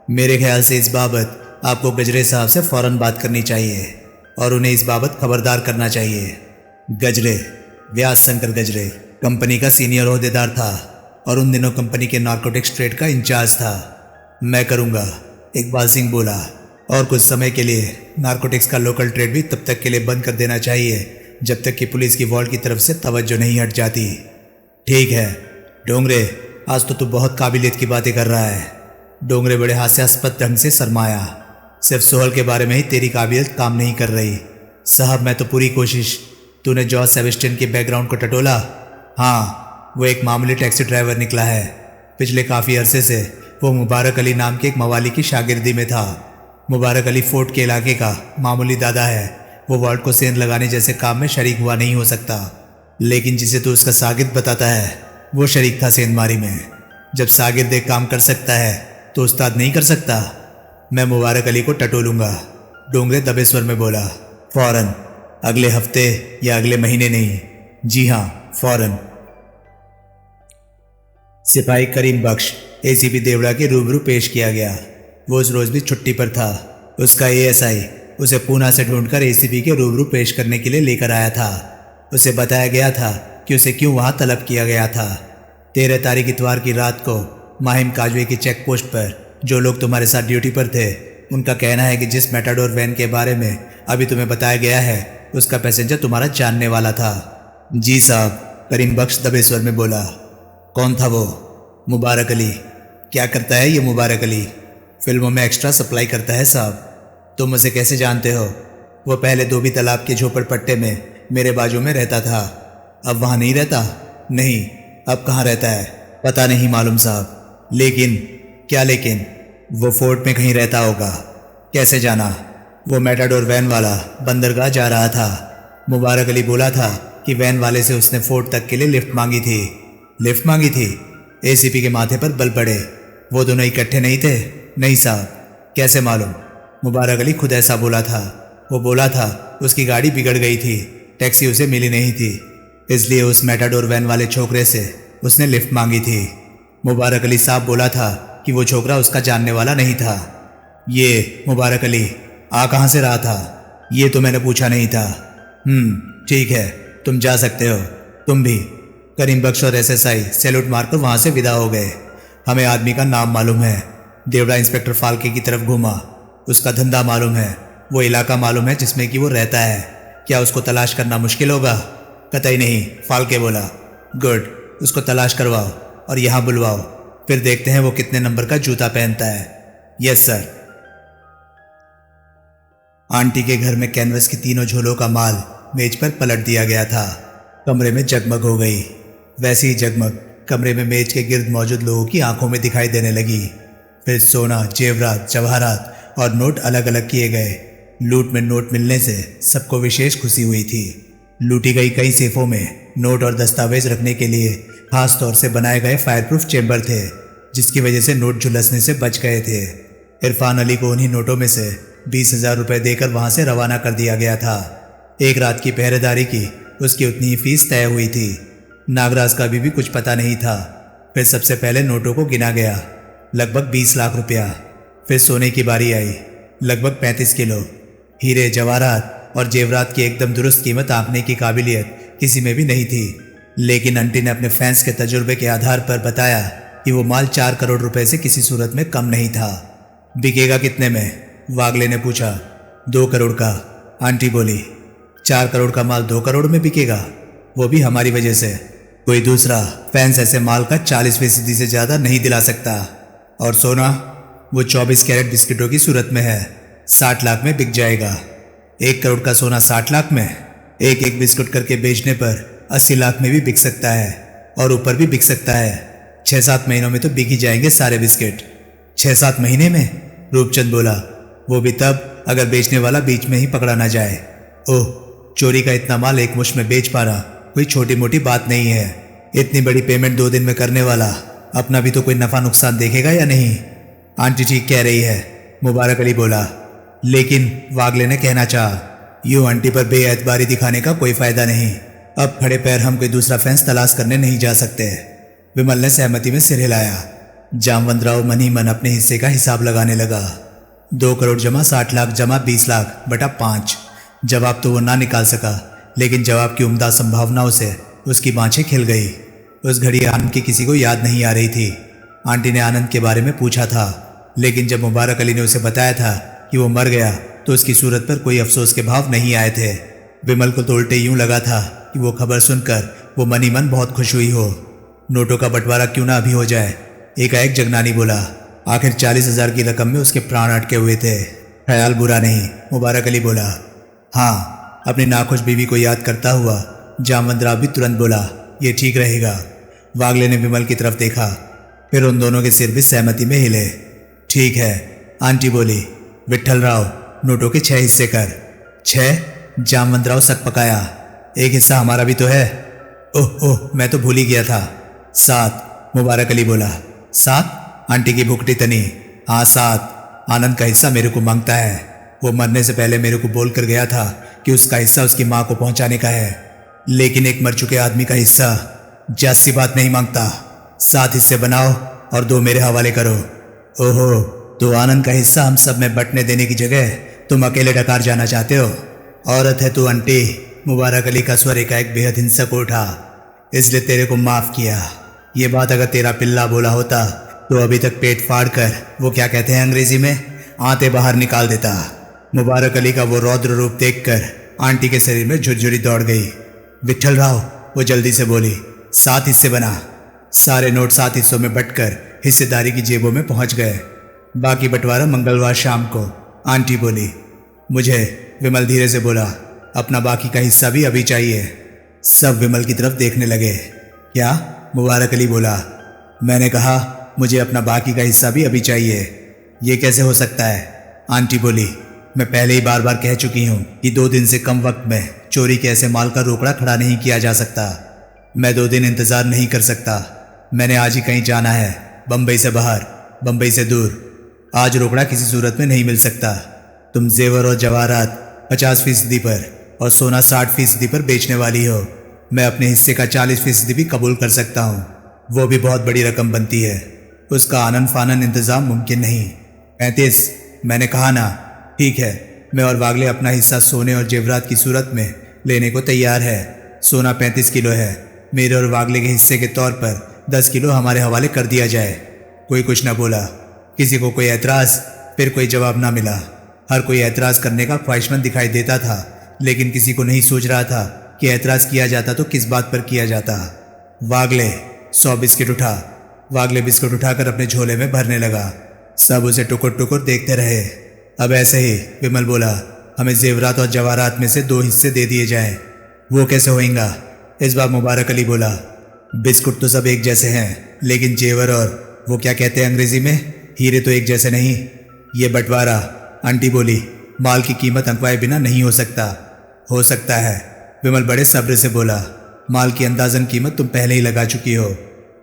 मेरे ख्याल से इस बाबत आपको गजरे साहब से फ़ौरन बात करनी चाहिए और उन्हें इस बाबत खबरदार करना चाहिए। गजरे, व्यास शंकर गजरे कंपनी का सीनियर ओहदेदार था और उन दिनों कंपनी के नारकोटिक्स ट्रेड का इंचार्ज था। मैं करूँगा, इकबाल सिंह बोला। और कुछ समय के लिए नारकोटिक्स का लोकल ट्रेड भी तब तक के लिए बंद कर देना चाहिए जब तक कि पुलिस की वॉल्ट की तरफ से तवज्जो नहीं हट जाती। ठीक है डोंगरे, आज तो तू बहुत काबिलियत की बातें कर रहा है। डोंगरे बड़े हास्यास्पद ढंग से शर्माया। सिर्फ सोहल के बारे में ही तेरी काबिलियत काम नहीं कर रही। साहब, मैं तो पूरी कोशिश। तूने जॉर्ज सेबेस्टियन के बैकग्राउंड को टटोला? हाँ, वो एक मामूली टैक्सी ड्राइवर निकला है। पिछले काफ़ी अरसे से वो मुबारक अली नाम के एक मवाली की शागिर्दी में था। मुबारक अली फोर्ट के इलाके का मामूली दादा है। वो वॉल्ट को सेंध लगाने जैसे काम में शरीक हुआ नहीं हो सकता, लेकिन जिसे तू उसका शागिर्द बताता है वो शरीक था सेंधमारी में। जब शागिर्द एक काम कर सकता है तो उस्ताद नहीं कर सकता। मैं मुबारक अली को टटोलूंगा, डोंगरे दबे स्वर में बोला। फौरन, अगले हफ्ते या अगले महीने नहीं। जी हाँ, फौरन। सिपाही करीम बख्श एसीपी देवड़ा के रूबरू पेश किया गया। वो उस रोज भी छुट्टी पर था। उसका एएसआई उसे पूना से ढूंढकर एसीपी के रूबरू पेश करने के लिए लेकर आया था। उसे बताया गया था कि उसे क्यों वहां तलब किया गया था। 13 तारीख इतवार की रात को माहिम काजवे की चेक पोस्ट पर जो लोग तुम्हारे साथ ड्यूटी पर थे, उनका कहना है कि जिस मेटाडोर वैन के बारे में अभी तुम्हें बताया गया है उसका पैसेंजर तुम्हारा जानने वाला था। जी साहब, करीम बख्श दबे स्वर में बोला। कौन था वो? मुबारक अली। क्या करता है ये मुबारक अली? फिल्मों में एक्स्ट्रा सप्लाई करता है साहब। तुम उसे कैसे जानते हो? वो पहले धोबी तालाब के झोपड़पट्टे में मेरे बाजू में रहता था। अब वहाँ नहीं रहता? नहीं। अब कहाँ रहता है? पता नहीं मालूम साहब। लेकिन? क्या लेकिन? वो फोर्ट में कहीं रहता होगा। कैसे जाना? वो मैटाडोर वैन वाला बंदरगाह जा रहा था। मुबारक अली बोला था कि वैन वाले से उसने फोर्ट तक के लिए लिफ्ट मांगी थी। लिफ्ट मांगी थी? एसीपी के माथे पर बल पड़े। वो दोनों इकट्ठे नहीं थे? नहीं साहब। कैसे मालूम? मुबारक अली खुद ऐसा बोला था। वो बोला था उसकी गाड़ी बिगड़ गई थी, टैक्सी उसे मिली नहीं थी, इसलिए उस मैटाडोर वैन वाले छोकरे से उसने लिफ्ट मांगी थी। मुबारक अली साहब बोला था कि वो छोकरा उसका जानने वाला नहीं था। ये मुबारक अली आ कहाँ से रहा था? ये तो मैंने पूछा नहीं था। ठीक है, तुम जा सकते हो। तुम भी। करीम बख्श और एसएसआई सैल्यूट मारकर वहां से विदा हो गए। हमें आदमी का नाम मालूम है। देवड़ा इंस्पेक्टर फाल्के की तरफ घूमा। उसका धंधा मालूम है, वो इलाका मालूम है जिसमें कि वो रहता है। क्या उसको तलाश करना मुश्किल होगा? कतई नहीं, फाल्के बोला। गुड, उसको तलाश करवाओ और यहाँ बुलवाओ, फिर देखते हैं वो कितने नंबर का जूता पहनता है। Yes sir. आंटी के घर में कैनवस की तीनों झोलों का माल मेज पर पलट दिया गया था। कमरे में जगमग हो गई। वैसी ही जगमग कमरे में मेज के गिर्द मौजूद लोगों की आंखों में दिखाई देने लगी। फिर सोना, जेवरात, जवाहरात और नोट अलग अलग किए गए। लूट में नोट मिलने से सबको विशेष खुशी हुई थी। लूटी गई कई सेफों में नोट और दस्तावेज रखने के लिए खास तौर से बनाए गए फायरप्रूफ चेंबर थे, जिसकी वजह से नोट झुलसने से बच गए थे। इरफान अली को उन्हीं नोटों में से 20,000 रुपये देकर वहां से रवाना कर दिया गया था। एक रात की पहरेदारी की उसकी उतनी ही फीस तय हुई थी। नागराज का अभी भी कुछ पता नहीं था। फिर सबसे पहले नोटों को गिना गया, लगभग 20 लाख रुपया। फिर सोने की बारी आई, लगभग 35 किलो। हीरे, जवाहरात और जेवरात की एकदम दुरुस्त कीमत आंकने की काबिलियत किसी में भी नहीं थी। लेकिन आंटी ने अपने फैंस के तजुर्बे के आधार पर बताया कि वो माल 4 करोड़ रुपए से किसी सूरत में कम नहीं था। बिकेगा कितने में? वागले ने पूछा। 2 करोड़ का, आंटी बोली। 4 करोड़ का माल 2 करोड़ में बिकेगा? वो भी हमारी वजह से। कोई दूसरा फैंस ऐसे माल का 40% से ज्यादा नहीं दिला सकता। और सोना, वो 24 कैरेट बिस्किटों की सूरत में है, 60 लाख में बिक जाएगा। 1 करोड़ का सोना 60 लाख में? एक एक बिस्कुट करके बेचने पर 80 लाख में भी बिक सकता है, और ऊपर भी बिक सकता है। 6-7 महीनों में तो बिक ही जाएंगे सारे बिस्किट। 6-7 महीने में? रूपचंद बोला। वो भी तब अगर बेचने वाला बीच में ही पकड़ा ना जाए। ओह, चोरी का इतना माल एक मुश्त में बेच पाना कोई छोटी मोटी बात नहीं है। इतनी बड़ी पेमेंट 2 दिन में करने वाला अपना भी तो कोई नफा नुकसान देखेगा या नहीं? आंटी ठीक कह रही है, मुबारक अली बोला। लेकिन वागले ने कहना चाहा, यूं आंटी पर बेएतबारी दिखाने का कोई फायदा नहीं। अब खड़े पैर हम कोई दूसरा फैंस तलाश करने नहीं जा सकते। विमल ने सहमति में सिर हिलाया। जामवंतराव मन ही मन अपने हिस्से का हिसाब लगाने लगा। 2 करोड़ जमा 60 लाख जमा 20 लाख बटा 5। जवाब तो वो ना निकाल सका, लेकिन जवाब की उम्दा संभावनाओं से उसकी बाँछें खिल गई। उस घड़ी आनंद की किसी को याद नहीं आ रही थी। आंटी ने आनंद के बारे में पूछा था, लेकिन जब मुबारक अली ने उसे बताया था कि वो मर गया तो उसकी सूरत पर कोई अफसोस के भाव नहीं आए थे। विमल को तो उल्टे यूं लगा था कि वो खबर सुनकर वो मनी मन बहुत खुश हुई हो। नोटों का बंटवारा क्यों ना अभी हो जाए? एकाएक जगनानी बोला। आखिर 40,000 की रकम में उसके प्राण अटके हुए थे। ख्याल बुरा नहीं, मुबारक अली बोला। हाँ, अपनी नाखुश बीवी को याद करता हुआ जामवंतराव भी तुरंत बोला, ये ठीक रहेगा। वागले ने विमल की तरफ देखा, फिर उन दोनों के सिर भी सहमति में हिले। ठीक है, आंटी बोली। विट्ठल राव, नोटों के 6 हिस्से कर। 6? जामवंतराव सक पकाया। एक हिस्सा हमारा भी तो है। ओह ओह, मैं तो भूल ही गया था। 7, मुबारक अली बोला। 7? आंटी की भुकटी तनी। हाँ 7। आनंद का हिस्सा मेरे को मांगता है। वो मरने से पहले मेरे को बोल कर गया था कि उसका हिस्सा उसकी माँ को पहुंचाने का है, लेकिन एक मर चुके आदमी का हिस्सा जास्ती बात नहीं मांगता। 7 हिस्से बनाओ और 2 मेरे हवाले करो। ओहो, तो आनंद का हिस्सा हम सब में बंटने देने की जगह तुम अकेले डकार जाना चाहते हो? औरत है तू आंटी। मुबारक अली का स्वर एकाएक बेहद हिंसक उठा। इसलिए तेरे को माफ किया। ये बात अगर तेरा पिल्ला बोला होता तो अभी तक पेट फाड़ कर, वो क्या कहते हैं अंग्रेजी में, आंतें बाहर निकाल देता। मुबारक अली का वो रौद्र रूप देखकर आंटी के शरीर में झुरझुरी दौड़ गई। विट्ठल राव, वो जल्दी से बोली, 7 हिस्से बना। सारे नोट 7 हिस्सों में बंटकर हिस्सेदारी की जेबों में पहुंच गए। बाकी बंटवारा मंगलवार शाम को। आंटी बोली। मुझे, विमल धीरे से बोला, अपना बाकी का हिस्सा भी अभी चाहिए। सब विमल की तरफ देखने लगे। क्या? मुबारक अली बोला। मैंने कहा मुझे अपना बाकी का हिस्सा भी अभी चाहिए। ये कैसे हो सकता है? आंटी बोली, मैं पहले ही बार बार कह चुकी हूँ कि 2 दिन से कम वक्त में चोरी के ऐसे माल का रोकड़ा खड़ा नहीं किया जा सकता। मैं 2 दिन इंतजार नहीं कर सकता। मैंने आज ही कहीं जाना है, बम्बई से बाहर, बम्बई से दूर। आज रोकड़ा किसी सूरत में नहीं मिल सकता। तुम जेवर और जवाहरात 50% पर और सोना 60% पर बेचने वाली हो। मैं अपने हिस्से का 40% भी कबूल कर सकता हूँ। वो भी बहुत बड़ी रकम बनती है। उसका आनन फानन इंतजाम मुमकिन नहीं। 35, मैंने कहा ना। ठीक है, मैं और वागले अपना हिस्सा सोने और जेवरात की सूरत में लेने को तैयार है। सोना 35 किलो है। मेरे और वागले के हिस्से के तौर पर 10 किलो हमारे हवाले कर दिया जाए। कोई कुछ न बोला। किसी को कोई एतराज़, फिर कोई जवाब ना मिला। हर कोई एतराज़ करने का ख्वाहिशमंद दिखाई देता था, लेकिन किसी को नहीं सोच रहा था कि एतराज़ किया जाता तो किस बात पर किया जाता। वागले, 100 बिस्किट उठा। वागले बिस्कुट उठाकर अपने झोले में भरने लगा। सब उसे टुकुर टुकुर देखते रहे। अब ऐसे ही, विमल बोला, हमें जेवरात और जवाहरात में से 2 हिस्से दे दिए जाएं। वो कैसे होएगा? इस बार मुबारक अली बोला। बिस्कुट तो सब एक जैसे हैं, लेकिन जेवर और वो क्या कहते हैं अंग्रेजी में, हीरे तो एक जैसे नहीं। ये बंटवारा, आंटी बोली, माल की कीमत अंकवाए बिना नहीं हो सकता। हो सकता है, विमल बड़े सब्र से बोला। माल की अंदाजन कीमत तुम पहले ही लगा चुकी हो।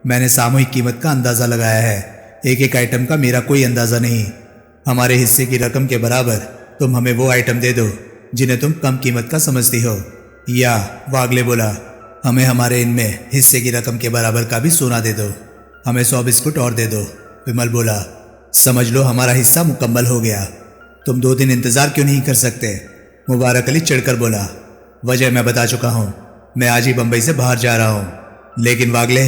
मैंने सामूहिक कीमत का अंदाज़ा लगाया है। एक एक आइटम का मेरा कोई अंदाज़ा नहीं। हमारे हिस्से की रकम के बराबर तुम हमें वो आइटम दे दो जिन्हें तुम कम कीमत का समझती हो। या, वागले बोला, हमें हमारे इनमें हिस्से की रकम के बराबर का भी सोना दे दो। हमें 100 बिस्कुट और दे दो। विमल बोला, समझ लो हमारा हिस्सा मुकम्मल हो गया। तुम 2 दिन इंतज़ार क्यों नहीं कर सकते? मुबारक अली चिढ़कर बोला। वजह मैं बता चुका हूँ। मैं आज ही बम्बई से बाहर जा रहा हूँ। लेकिन वागले,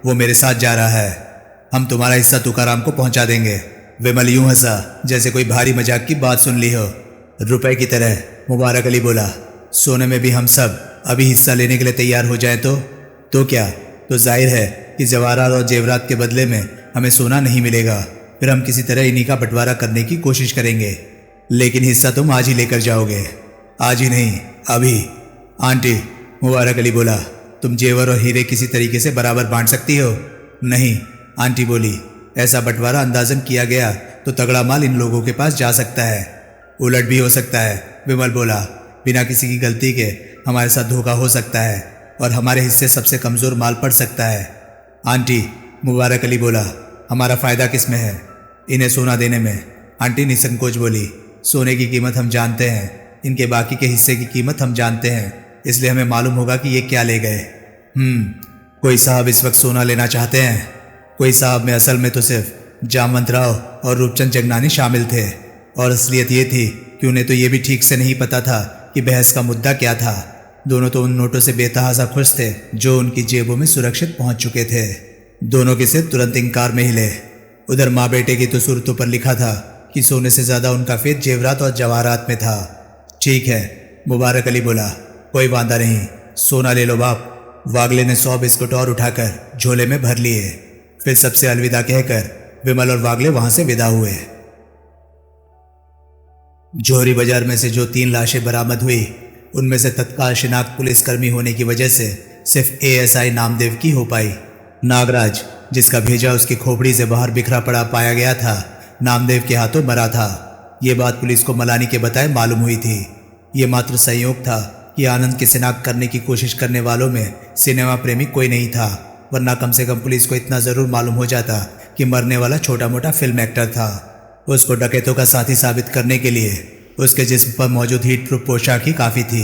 वो मेरे साथ जा रहा है। हम तुम्हारा हिस्सा तुकाराम को पहुंचा देंगे। विमल यूं हंसा जैसे कोई भारी मजाक की बात सुन ली हो। रुपए की तरह, मुबारक अली बोला। सोने में भी हम सब अभी हिस्सा लेने के लिए तैयार हो जाए तो क्या? तो जाहिर है कि जवाहरात और जेवरात के बदले में हमें सोना नहीं मिलेगा। फिर हम किसी तरह इन्हीं का बंटवारा करने की कोशिश करेंगे। लेकिन हिस्सा तुम आज ही लेकर जाओगे। आज ही नहीं, अभी। आंटी, मुबारक अली बोला, तुम जेवर और हीरे किसी तरीके से बराबर बांट सकती हो? नहीं, आंटी बोली, ऐसा बंटवारा अंदाजन किया गया तो तगड़ा माल इन लोगों के पास जा सकता है। उलट भी हो सकता है, विमल बोला। बिना किसी की गलती के हमारे साथ धोखा हो सकता है और हमारे हिस्से सबसे कमज़ोर माल पड़ सकता है। आंटी, मुबारक अली बोला, हमारा फ़ायदा किस में है? इन्हें सोना देने में। आंटी निसंकोच बोली, सोने की कीमत हम जानते हैं, इनके बाकी के हिस्से की कीमत हम जानते हैं, इसलिए हमें मालूम होगा कि ये क्या ले गए। कोई साहब इस वक्त सोना लेना चाहते हैं। कोई साहब में असल में तो सिर्फ जामवंत राव और रूपचंद जगनानी शामिल थे। और असलियत ये थी कि उन्हें तो ये भी ठीक से नहीं पता था कि बहस का मुद्दा क्या था। दोनों तो उन नोटों से बेतहासा खुश थे जो उनकी जेबों में सुरक्षित पहुंच चुके थे। दोनों के सिर तुरंत इंकार में हिले। उधर माँ बेटे की तो सूरतों पर लिखा था कि सोने से ज्यादा उनका फेत जेवरात और जवाहरात में था। ठीक है, मुबारक अली बोला, कोई वांदा नहीं, सोना ले लो बाप। वागले ने 100 बिस्कुट और उठाकर झोले में भर लिए। फिर सबसे अलविदा कहकर विमल और वागले वहां से विदा हुए। जोहरी बाजार में से जो 3 लाशें बरामद हुई, उनमें से तत्काल शिनाख्त पुलिसकर्मी होने की वजह से सिर्फ एएसआई नामदेव की हो पाई। नागराज, जिसका भेजा उसकी खोपड़ी से बाहर बिखरा पड़ा पाया गया था, नामदेव के हाथों मरा था। ये बात पुलिस को मलानी के बताए मालूम हुई थी। ये मात्र संयोग था कि आनंद की शिनाख्त करने की कोशिश करने वालों में सिनेमा प्रेमी कोई नहीं था, वरना कम से कम पुलिस को इतना जरूर मालूम हो जाता कि मरने वाला छोटा मोटा फिल्म एक्टर था। उसको डकैतों का साथी साबित करने के लिए उसके जिस्म पर मौजूद हीट प्रूफ पोशाक ही काफी थी।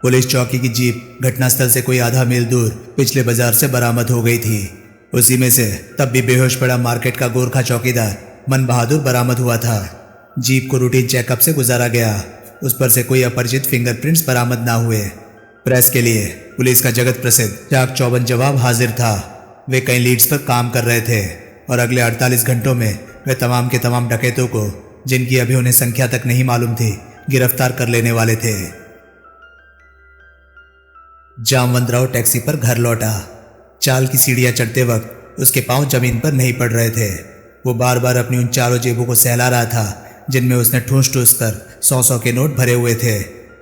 पुलिस चौकी की जीप घटनास्थल से कोई आधा मील दूर पिछले बाजार से बरामद हो गई थी। उसी में से तब भी बेहोश पड़ा मार्केट का गोरखा चौकीदार मन बहादुर बरामद हुआ था। जीप को रूटीन चेकअप से गुजारा गया। उस पर से कोई अपरिचित फिंगरप्रिंट्स बरामद ना हुए। प्रेस के लिए पुलिस का जगत प्रसिद्ध चाक चौबंद जवाब हाजिर था। वे कई लीड्स पर काम कर रहे थे और अगले 48 घंटों में वे तमाम के तमाम डकैतों को, जिनकी अभी उन्हें संख्या तक नहीं मालूम थी, गिरफ्तार कर लेने वाले थे। जामवंतराव टैक्सी पर घर लौटा। चाल की सीढ़ियां चढ़ते वक्त उसके पांव जमीन पर नहीं पड़ रहे थे। वो बार बार अपनी उन चारों जेबों को सहला रहा था जिनमें उसने ठूस ठूस कर 100-100 के नोट भरे हुए थे।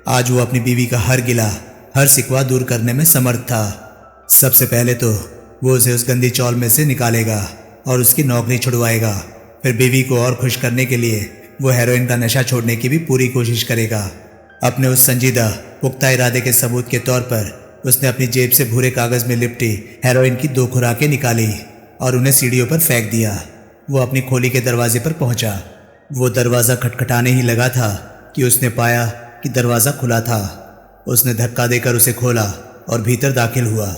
आज वो अपनी बीवी का हर गिला, हर सिकवा दूर करने में समर्थ था। सबसे पहले तो वो उसे उस गंदी चौल में से निकालेगा और उसकी नौकरी छुड़वाएगा। फिर बीवी को और खुश करने के लिए वो हेरोइन का नशा छोड़ने की भी पूरी कोशिश करेगा। अपने उस संजीदा पुख्ता इरादे के सबूत के तौर पर उसने अपनी जेब से भूरे कागज में लिपटी हेरोइन की 2 खुराकें निकाली और उन्हें सीढ़ियों पर फेंक दिया। वो अपनी खोली के दरवाजे पर पहुंचा। वो दरवाज़ा खटखटाने ही लगा था कि उसने पाया कि दरवाज़ा खुला था। उसने धक्का देकर उसे खोला और भीतर दाखिल हुआ।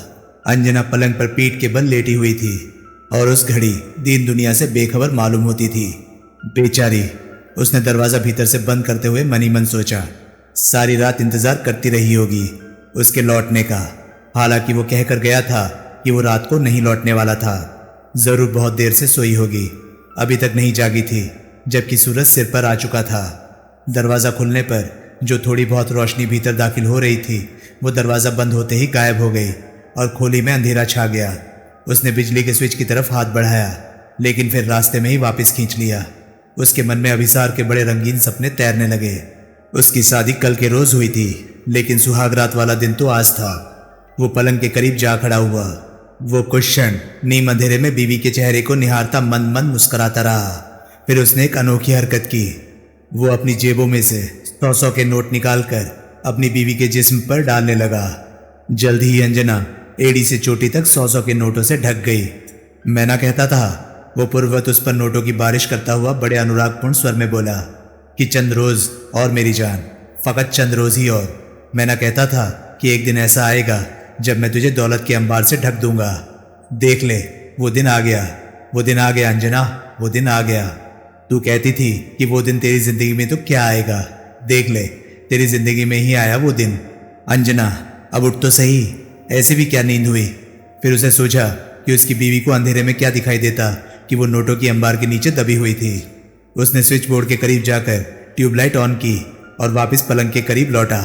अंजना पलंग पर पीठ के बल लेटी हुई थी और उस घड़ी दीन दुनिया से बेखबर मालूम होती थी। बेचारी, उसने दरवाज़ा भीतर से बंद करते हुए मनी मन सोचा। सारी रात इंतज़ार करती रही होगी उसके लौटने का। हालांकि वो कहकर गया था कि वो रात को नहीं लौटने वाला था। ज़रूर बहुत देर से सोई होगी, अभी तक नहीं जागी थी, जबकि सूरज सिर पर आ चुका था। दरवाज़ा खुलने पर जो थोड़ी बहुत रोशनी भीतर दाखिल हो रही थी वो दरवाज़ा बंद होते ही गायब हो गई और खोली में अंधेरा छा गया। उसने बिजली के स्विच की तरफ हाथ बढ़ाया, लेकिन फिर रास्ते में ही वापस खींच लिया। उसके मन में अभिसार के बड़े रंगीन सपने तैरने लगे। उसकी शादी कल के रोज हुई थी, लेकिन सुहागरात वाला दिन तो आज था। वो पलंग के करीब जा खड़ा हुआ। वो कुछ क्षण नीम अंधेरे में बीवी के चेहरे को निहारता मन मन मुस्कुराता रहा। फिर उसने एक अनोखी हरकत की। वो अपनी जेबों में से 100-100 के नोट निकालकर अपनी बीवी के जिस्म पर डालने लगा। जल्द ही अंजना एड़ी से चोटी तक 100-100 के नोटों से ढक गई। मैं ना कहता था, वो पूर्ववत उस पर नोटों की बारिश करता हुआ बड़े अनुरागपूर्ण स्वर में बोला, कि चंद रोज और मेरी जान, फकत चंद रोज ही और। मैं ना कहता था कि एक दिन ऐसा आएगा जब मैं तुझे दौलत के अंबार से ढक दूंगा। देख ले, वो दिन आ गया, वो दिन आ गया अंजना, वो दिन आ गया। तू कहती थी कि वो दिन तेरी जिंदगी में तो क्या आएगा, देख ले तेरी जिंदगी में ही आया वो दिन। अंजना, अब उठ तो सही, ऐसे भी क्या नींद हुई। फिर उसे सोचा कि उसकी बीवी को अंधेरे में क्या दिखाई देता कि वो नोटों की अंबार के नीचे दबी हुई थी। उसने स्विच बोर्ड के करीब जाकर ट्यूबलाइट ऑन की और वापस पलंग के करीब लौटा।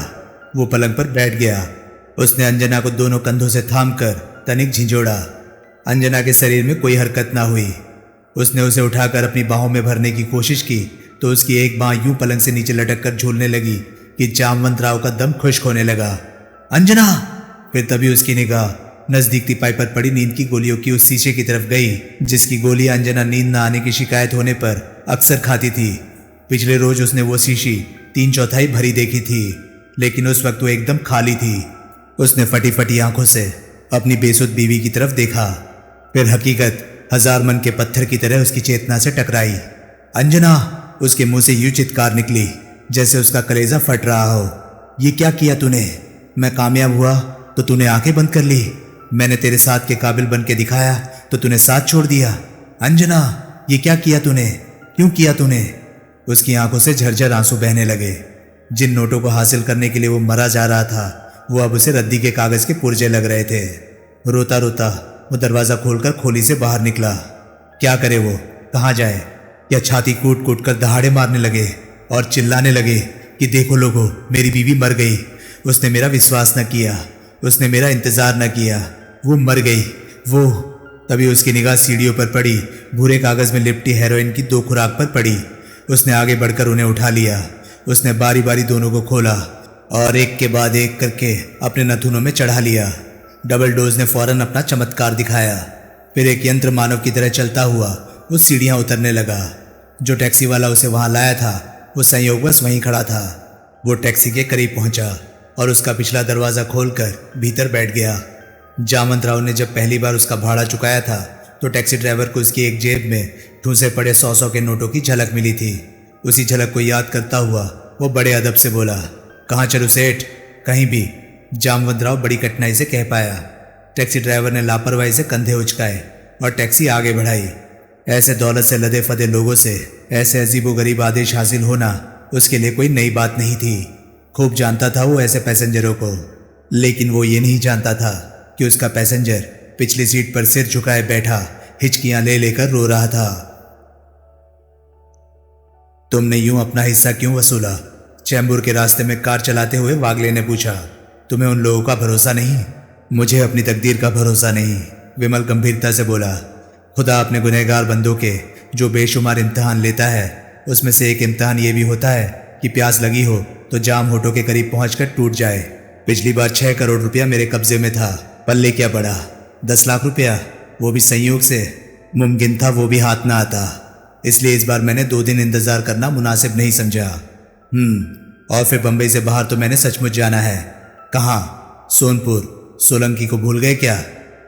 वो पलंग पर बैठ गया। उसने अंजना को दोनों कंधों से थामकर तनिक झिंझोड़ा। अंजना के शरीर में कोई हरकत ना हुई। उसने उसे उठाकर अपनी बाहों में भरने की कोशिश की तो उसकी एक बांह यूं पलंग से नीचे लटक कर झूलने लगी कि जामवंतराव का दम खुश्क होने लगा। अंजना! फिर तभी उसकी निगाह नजदीक तिपाई पर पड़ी नींद की गोलियों की उस शीशे की तरफ गई जिसकी गोली अंजना नींद न आने की शिकायत होने पर अक्सर खाती थी। पिछले रोज उसने वो शीशी 3/4 भरी देखी थी, लेकिन उस वक्त वो एकदम खाली थी। उसने फटी फटी आंखों से अपनी बेसुध बीवी की तरफ देखा। फिर हकीकत 1000 मन के पत्थर की तरह उसकी चेतना से टकराई। अंजना! उसके मुंह से यूं चित्कार निकली जैसे उसका कलेजा फट रहा हो। ये क्या किया तूने? मैं कामयाब हुआ तो तूने आंखें बंद कर ली। मैंने तेरे साथ के काबिल बन के दिखाया तो तूने साथ छोड़ दिया। अंजना, ये क्या किया तूने? क्यों किया तूने? उसकी आंखों से झरझर आंसू बहने लगे। जिन नोटों को हासिल करने के लिए वो मरा जा रहा था वो अब उसे रद्दी के कागज के पुर्जे लग रहे थे। रोता रोता वो दरवाजा खोलकर खोली से बाहर निकला। क्या करे वो, कहाँ जाए? या छाती कूट कूट कर दहाड़े मारने लगे और चिल्लाने लगे कि देखो लोगों, मेरी बीवी मर गई। उसने मेरा विश्वास न किया, उसने मेरा इंतजार न किया, वो मर गई। वो तभी उसकी निगाह सीढ़ियों पर पड़ी, भूरे कागज में लिपटी हेरोइन की 2 खुराक पर पड़ी। उसने आगे बढ़कर उन्हें उठा लिया। उसने बारी बारी दोनों को खोला और एक के बाद एक करके अपने नथुनों में चढ़ा लिया। डबल डोज ने फौरन अपना चमत्कार दिखाया। फिर एक यंत्र मानव की तरह चलता हुआ वो सीढ़ियां उतरने लगा। जो टैक्सी वाला उसे वहां लाया था वो संयोगवश वहीं खड़ा था। वो टैक्सी के करीब पहुंचा और उसका पिछला दरवाजा खोलकर भीतर बैठ गया। जामवंतराव ने जब पहली बार उसका भाड़ा चुकाया था तो टैक्सी ड्राइवर को उसकी एक जेब में ठूसे पड़े 100-100 के नोटों की झलक मिली थी। उसी झलक को याद करता हुआ वो बड़े अदब से बोला, कहाँ चलूं सेठ? कहीं भी, जामवंतराव बड़ी कठिनाई से कह पाया। टैक्सी ड्राइवर ने लापरवाही से कंधे उचकाए और टैक्सी आगे बढ़ाई। ऐसे दौलत से लदे फदे लोगों से ऐसे अजीबोगरीब आदेश हासिल होना उसके लिए कोई नई बात नहीं थी। खूब जानता था वो ऐसे पैसेंजरों को, लेकिन वो ये नहीं जानता था कि उसका पैसेंजर पिछली सीट पर सिर झुकाए बैठा हिचकियां ले लेकर रो रहा था। तुमने यूं अपना हिस्सा क्यों वसूला? चैम्बूर के रास्ते में कार चलाते हुए वागले ने पूछा। तुम्हें उन लोगों का भरोसा नहीं? मुझे अपनी तकदीर का भरोसा नहीं, विमल गंभीरता से बोला। खुदा अपने गुनहगार बंदों के जो बेशुमार इम्तिहान लेता है, उसमें से एक इम्तिहान ये भी होता है कि प्यास लगी हो तो जाम होठों के करीब पहुंचकर टूट जाए। पिछली बार 6 करोड़ रुपया मेरे कब्जे में था, पल्ले क्या पड़ा? 10 लाख रुपया, वो भी संयोग से मुमकिन था वो भी हाथ ना आता। इसलिए इस बार मैंने 2 दिन इंतजार करना मुनासिब नहीं समझा। और फिर बंबई से बाहर तो मैंने सचमुच जाना है। कहाँ? सोनपुर। सोलंकी को भूल गए क्या?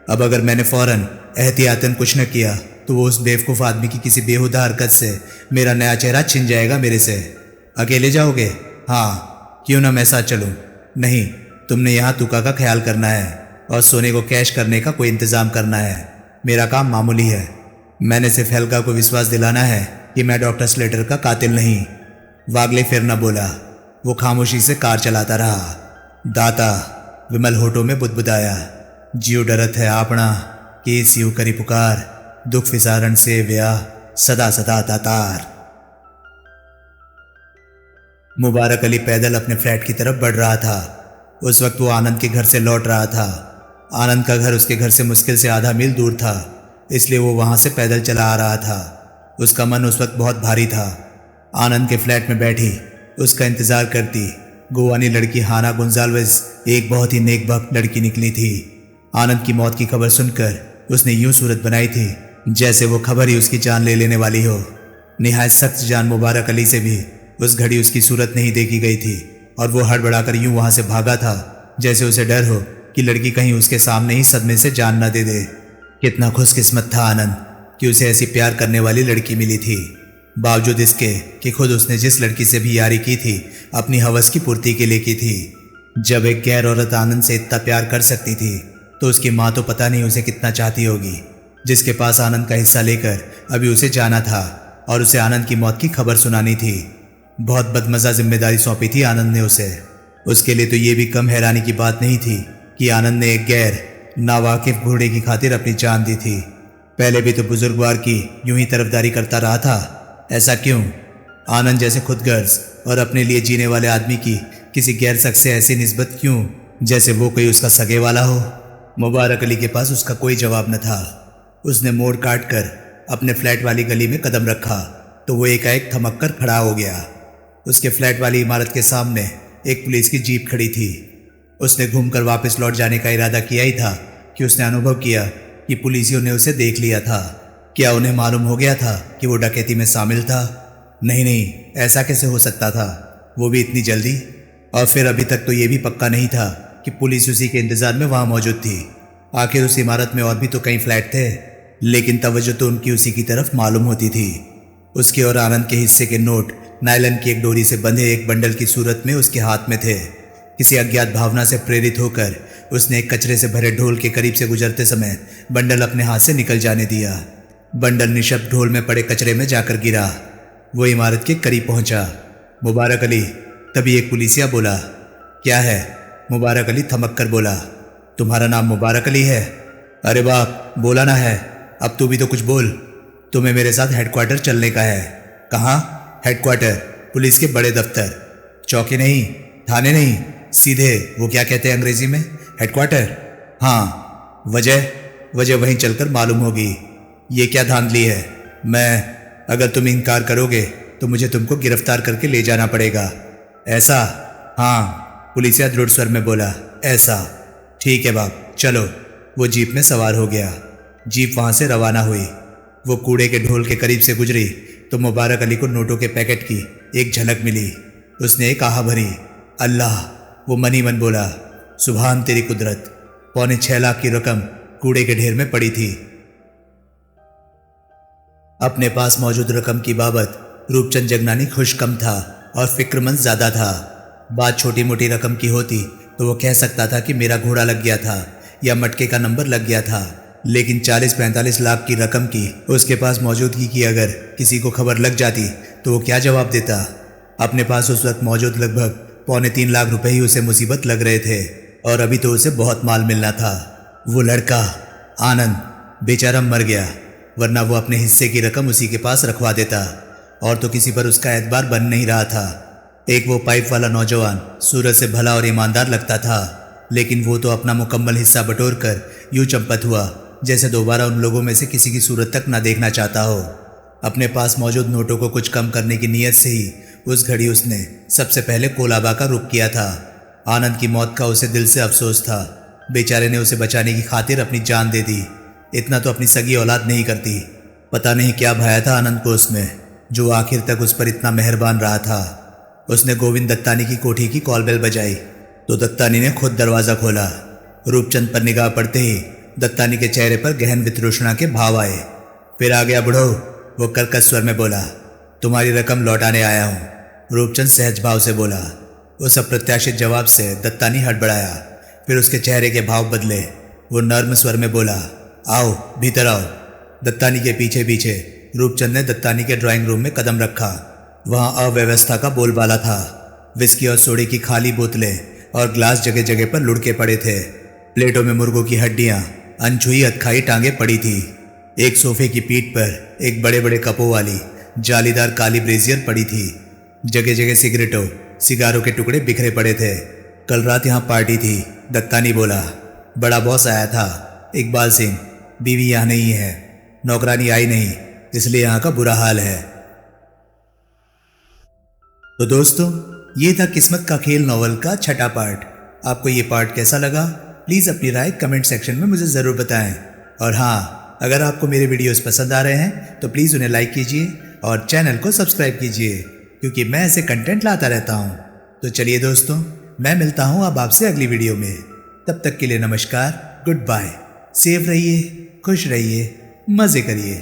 अब अगर मैंने फौरन एहतियातन कुछ न किया तो वो उस बेवकूफ़ आदमी की किसी बेहुदा हरकत से मेरा नया चेहरा छिन जाएगा मेरे से। अकेले जाओगे? हाँ। क्यों ना मैं साथ चलूँ? नहीं, तुमने यहाँ तुका का ख्याल करना है और सोने को कैश करने का कोई इंतज़ाम करना है। मेरा काम मामूली है। मैंने सिर्फ हेल्का को विश्वास दिलाना है कि मैं डॉक्टर स्लेटर का कातिल नहीं। वागले फिर न बोला। वो खामोशी से कार चलाता रहा। दाता, विमल होठों में बुदबुदाया। जियो डरत है आपना कि सियो करी पुकार, दुख विसारण से व्या सदा सदा दातार। मुबारक अली पैदल अपने फ्लैट की तरफ बढ़ रहा था। उस वक्त वो आनंद के घर से लौट रहा था। आनंद का घर उसके घर से मुश्किल से आधा मील दूर था, इसलिए वो वहां से पैदल चला आ रहा था। उसका मन उस वक्त बहुत भारी था। आनंद के फ्लैट में बैठी उसका इंतजार करती गोवानी लड़की हाना गोंजाल्वेज एक बहुत ही नेकबख्त लड़की निकली थी। आनंद की मौत की खबर सुनकर उसने यूं सूरत बनाई थी जैसे वो खबर ही उसकी जान ले लेने वाली हो। निहायत सख्त जान मुबारक अली से भी उस घड़ी उसकी सूरत नहीं देखी गई थी और वो हड़बड़ाकर यूं वहां से भागा था जैसे उसे डर हो कि लड़की कहीं उसके सामने ही सदमे से जान न दे दे। कितना खुशकिस्मत था आनंद कि उसे ऐसी प्यार करने वाली लड़की मिली थी, बावजूद इसके कि खुद उसने जिस लड़की से भी यारी की थी अपनी हवस की पूर्ति के लिए की थी। जब एक गैर औरत आनंद से इतना प्यार कर सकती थी तो उसकी माँ तो पता नहीं उसे कितना चाहती होगी, जिसके पास आनंद का हिस्सा लेकर अभी उसे जाना था और उसे आनंद की मौत की खबर सुनानी थी। बहुत बदमजा जिम्मेदारी सौंपी थी आनंद ने उसे। उसके लिए तो ये भी कम हैरानी की बात नहीं थी कि आनंद ने एक गैर नावाकिफ घोड़े की खातिर अपनी जान दी थी। पहले भी तो बुजुर्गवार की यूं ही तरफदारी करता रहा था। ऐसा क्यों? आनंद जैसे खुदगर्ज और अपने लिए जीने वाले आदमी की किसी गैर शख्स से ऐसी निस्बत क्यों जैसे वो कोई उसका सगे वाला हो? मुबारक अली के पास उसका कोई जवाब न था। उसने मोड़ काट कर अपने फ्लैट वाली गली में कदम रखा तो वो एकाएक थमक कर खड़ा हो गया। उसके फ्लैट वाली इमारत के सामने एक पुलिस की जीप खड़ी थी। उसने घूमकर वापस लौट जाने का इरादा किया ही था कि उसने अनुभव किया कि पुलिसियों ने उसे देख लिया था। क्या उन्हें मालूम हो गया था कि वो डकैती में शामिल था? नहीं, ऐसा कैसे हो सकता था, वो भी इतनी जल्दी? और फिर अभी तक तो ये भी पक्का नहीं था कि पुलिस उसी के इंतजार में वहां मौजूद थी। आखिर उस इमारत में और भी तो कई फ्लैट थे, लेकिन तवज्जो तो उनकी उसी की तरफ मालूम होती थी। उसके और आनंद के हिस्से के नोट नायलन की एक डोरी से बंधे एक बंडल की सूरत में उसके हाथ में थे। किसी अज्ञात भावना से प्रेरित होकर उसने एक कचरे से भरे ढोल के करीब से गुजरते समय बंडल अपने हाथ से निकल जाने दिया। बंडल निशब्द ढोल में पड़े कचरे में जाकर गिरा। वो इमारत के करीब पहुंचा। मुबारक अली, तभी एक पुलिसिया बोला। क्या है? मुबारक अली थमक कर बोला। तुम्हारा नाम मुबारक अली है? अरे बाप, बोला ना है, अब तू भी तो कुछ बोल। तुम्हें मेरे साथ हेडक्वार्टर चलने का है। कहाँ? हेडक्वार्टर, पुलिस के बड़े दफ्तर। चौकी नहीं, थाने नहीं, सीधे वो क्या कहते हैं अंग्रेजी में, हेडक्वार्टर। हाँ, वजह वहीं चलकर मालूम होगी। ये क्या धांधली है? अगर तुम इनकार करोगे तो मुझे तुमको गिरफ्तार करके ले जाना पड़ेगा। ऐसा? हाँ, पुलिसिया दृढ़ स्वर में बोला। ऐसा? ठीक है बाप, चलो। वो जीप में सवार हो गया। जीप वहां से रवाना हुई। वो कूड़े के ढोल के करीब से गुजरी तो मुबारक अली को नोटों के पैकेट की एक झलक मिली। उसने एक आह भरी। अल्लाह, वो मन ही मन बोला, सुभान तेरी कुदरत। 6.25 लाख की रकम कूड़े के ढेर में पड़ी थी। अपने पास मौजूद रकम की बाबत रूपचंद जगनानी खुश कम था और फिक्रमंद ज्यादा था। बात छोटी मोटी रकम की होती तो वो कह सकता था कि मेरा घोड़ा लग गया था या मटके का नंबर लग गया था, लेकिन 40-45 लाख की रकम की उसके पास मौजूदगी की अगर किसी को खबर लग जाती तो वो क्या जवाब देता? अपने पास उस वक्त मौजूद लगभग 3.25 लाख रुपए ही उसे मुसीबत लग रहे थे और अभी तो उसे बहुत माल मिलना था। वो लड़का आनंद बेचारा मर गया, वरना वो अपने हिस्से की रकम उसी के पास रखवा देता और तो किसी पर उसका एतबार बन नहीं रहा था। एक वो पाइप वाला नौजवान सूरत से भला और ईमानदार लगता था, लेकिन वो तो अपना मुकम्मल हिस्सा बटोर कर यूं चंपत हुआ जैसे दोबारा उन लोगों में से किसी की सूरत तक ना देखना चाहता हो। अपने पास मौजूद नोटों को कुछ कम करने की नीयत से ही उस घड़ी उसने सबसे पहले कोलाबा का रुख किया था। आनंद की मौत का उसे दिल से अफसोस था। बेचारे ने उसे बचाने की खातिर अपनी जान दे दी। इतना तो अपनी सगी औलाद नहीं करती। पता नहीं क्या भाया था आनंद को उसमें, जो आखिर तक उस पर इतना मेहरबान रहा था। उसने गोविंद दत्तानी की कोठी की कॉल बेल बजाई तो दत्तानी ने खुद दरवाज़ा खोला। रूपचंद पर निगाह पड़ते ही दत्तानी के चेहरे पर गहन वितृष्णा के भाव आए। फिर आ गया बुढ़ो, वो कर्कश स्वर में बोला। तुम्हारी रकम लौटाने आया हूँ, रूपचंद सहज भाव से बोला। उस अप्रत्याशित जवाब से दत्तानी हड़बड़ाया। फिर उसके चेहरे के भाव बदले। वो नर्म स्वर में बोला, आओ भीतर आओ। दत्तानी के पीछे पीछे रूपचंद ने दत्तानी के ड्राइंग रूम में कदम रखा। वहाँ अव्यवस्था का बोलबाला था। विस्की और सोडे की खाली बोतलें और ग्लास जगह जगह पर लुढ़के पड़े थे। प्लेटों में मुर्गों की हड्डियां, अनछुई अतखाई टांगे पड़ी थी। एक सोफे की पीठ पर एक बड़े बड़े कपों वाली जालीदार काली ब्रेजियर पड़ी थी। जगह जगह सिगरेटों सिगारों के टुकड़े बिखरे पड़े थे। कल रात यहाँ पार्टी थी, दत्तानी बोला। बड़ा बॉस आया था, इकबाल सिंह। बीवी यहाँ नहीं है, नौकरानी आई नहीं, इसलिए यहाँ का बुरा हाल है। तो दोस्तों, ये था किस्मत का खेल नॉवल का छठा पार्ट। आपको ये पार्ट कैसा लगा? प्लीज़ अपनी राय कमेंट सेक्शन में मुझे ज़रूर बताएं। और हाँ, अगर आपको मेरे वीडियोस पसंद आ रहे हैं तो प्लीज़ उन्हें लाइक कीजिए और चैनल को सब्सक्राइब कीजिए, क्योंकि मैं ऐसे कंटेंट लाता रहता हूँ। तो चलिए दोस्तों, मैं मिलता हूँ अब आपसे अगली वीडियो में। तब तक के लिए नमस्कार, गुड बाय। सेफ रहिए, खुश रहिए, मज़े करिए।